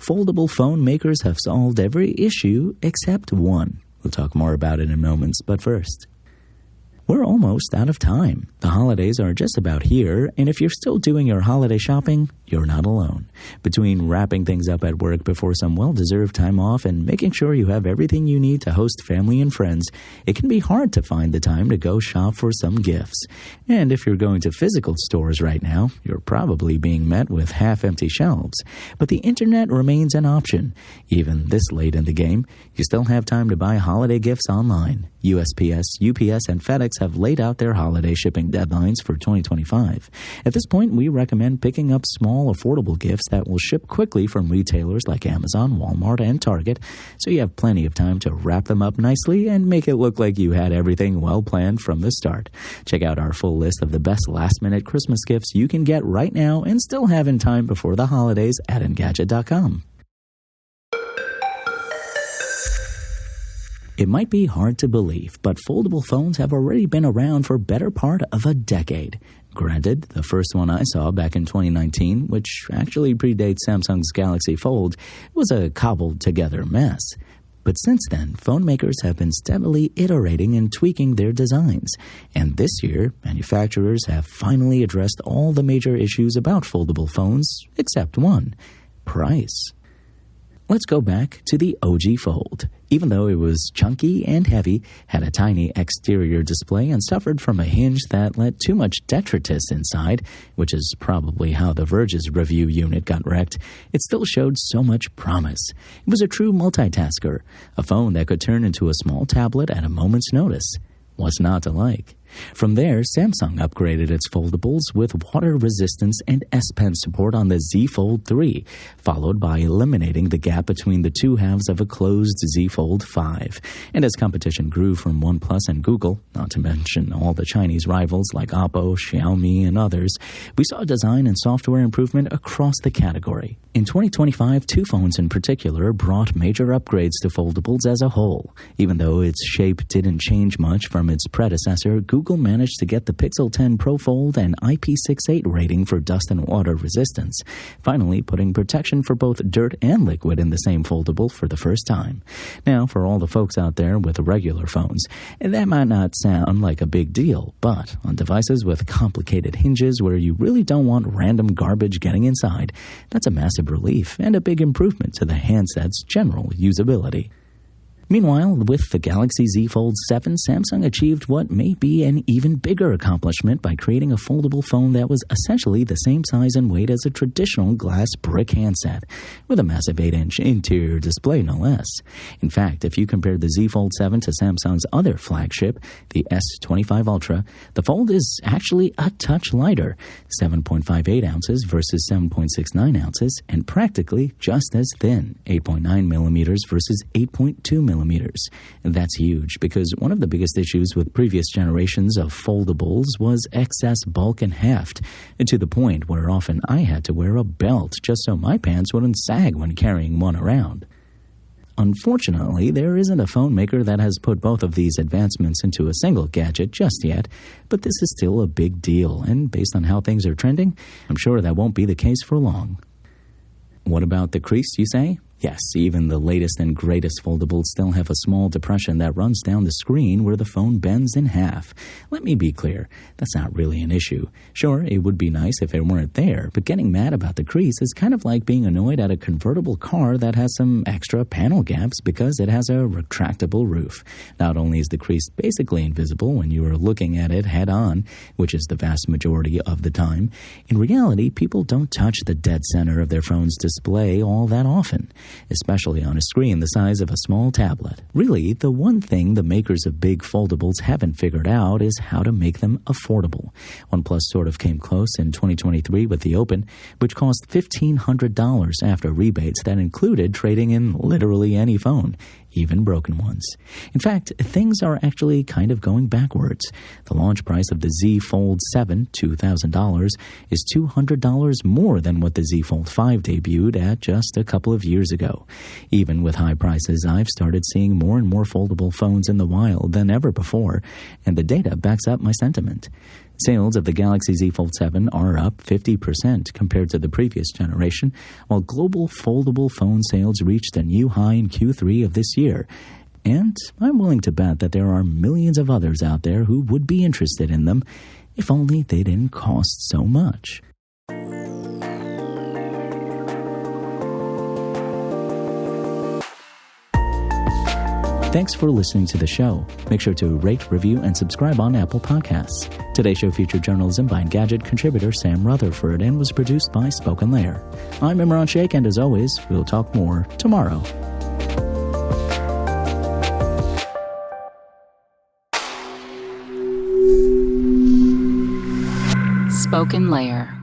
foldable phone makers have solved every issue except one. We'll talk more about it in moments, but first, we're almost out of time. The holidays are just about here, and if you're still doing your holiday shopping, you're not alone. Between wrapping things up at work before some well-deserved time off and making sure you have everything you need to host family and friends, it can be hard to find the time to go shop for some gifts. And if you're going to physical stores right now, you're probably being met with half-empty shelves. But the internet remains an option. Even this late in the game, you still have time to buy holiday gifts online. USPS, UPS, and FedEx have laid out their holiday shipping deadlines for 2025. At this point, we recommend picking up small, affordable gifts that will ship quickly from retailers like Amazon, Walmart, and Target, so you have plenty of time to wrap them up nicely and make it look like you had everything well planned from the start. Check out our full list of the best last-minute Christmas gifts you can get right now and still have in time before the holidays at Engadget.com. It might be hard to believe, but foldable phones have already been around for better part of a decade. Granted, the first one I saw back in 2019, which actually predates Samsung's Galaxy Fold, was a cobbled-together mess. But since then, phone makers have been steadily iterating and tweaking their designs. And this year, manufacturers have finally addressed all the major issues about foldable phones, except one: price. Let's go back to the OG Fold. Even though it was chunky and heavy, had a tiny exterior display, and suffered from a hinge that let too much detritus inside, which is probably how The Verge's review unit got wrecked, it still showed so much promise. It was a true multitasker, a phone that could turn into a small tablet at a moment's notice. What's not to like? From there, Samsung upgraded its foldables with water resistance and S Pen support on the Z Fold 3, followed by eliminating the gap between the two halves of a closed Z Fold 5. And as competition grew from OnePlus and Google, not to mention all the Chinese rivals like Oppo, Xiaomi, and others, we saw design and software improvement across the category. In 2025, two phones in particular brought major upgrades to foldables as a whole. Even though its shape didn't change much from its predecessor, Google managed to get the Pixel 10 Pro Fold and IP68 rating for dust and water resistance, finally putting protection for both dirt and liquid in the same foldable for the first time. Now, for all the folks out there with regular phones, that might not sound like a big deal, but on devices with complicated hinges where you really don't want random garbage getting inside, that's a massive relief and a big improvement to the handset's general usability. Meanwhile, with the Galaxy Z Fold 7, Samsung achieved what may be an even bigger accomplishment by creating a foldable phone that was essentially the same size and weight as a traditional glass brick handset, with a massive 8-inch interior display no less. In fact, if you compare the Z Fold 7 to Samsung's other flagship, the S25 Ultra, the Fold is actually a touch lighter, 7.58 ounces versus 7.69 ounces, and practically just as thin, 8.9 millimeters versus 8.2 millimeters. That's huge because one of the biggest issues with previous generations of foldables was excess bulk and heft, to the point where often I had to wear a belt just so my pants wouldn't sag when carrying one around. Unfortunately, there isn't a phone maker that has put both of these advancements into a single gadget just yet, but this is still a big deal, and based on how things are trending, I'm sure that won't be the case for long. What about the crease, you say? Yes, even the latest and greatest foldables still have a small depression that runs down the screen where the phone bends in half. Let me be clear, that's not really an issue. Sure, it would be nice if it weren't there, but getting mad about the crease is kind of like being annoyed at a convertible car that has some extra panel gaps because it has a retractable roof. Not only is the crease basically invisible when you are looking at it head-on, which is the vast majority of the time, in reality, people don't touch the dead center of their phone's display all that often, especially on a screen the size of a small tablet. Really, the one thing the makers of big foldables haven't figured out is how to make them affordable. OnePlus sort of came close in 2023 with the Open, which cost $1,500 after rebates that included trading in literally any phone, even broken ones. In fact, things are actually kind of going backwards. The launch price of the Z Fold 7, $2,000, is $200 more than what the Z Fold 5 debuted at just a couple of years ago. Even with high prices, I've started seeing more and more foldable phones in the wild than ever before, and the data backs up my sentiment. Sales of the Galaxy Z Fold 7 are up 50% compared to the previous generation, while global foldable phone sales reached a new high in Q3 of this year. And I'm willing to bet that there are millions of others out there who would be interested in them, if only they didn't cost so much. Thanks for listening to the show. Make sure to rate, review, and subscribe on Apple Podcasts. Today's show featured journalism by Engadget contributor Sam Rutherford and was produced by Spoken Layer. I'm Imran Sheikh, and as always, we'll talk more tomorrow. Spoken Layer.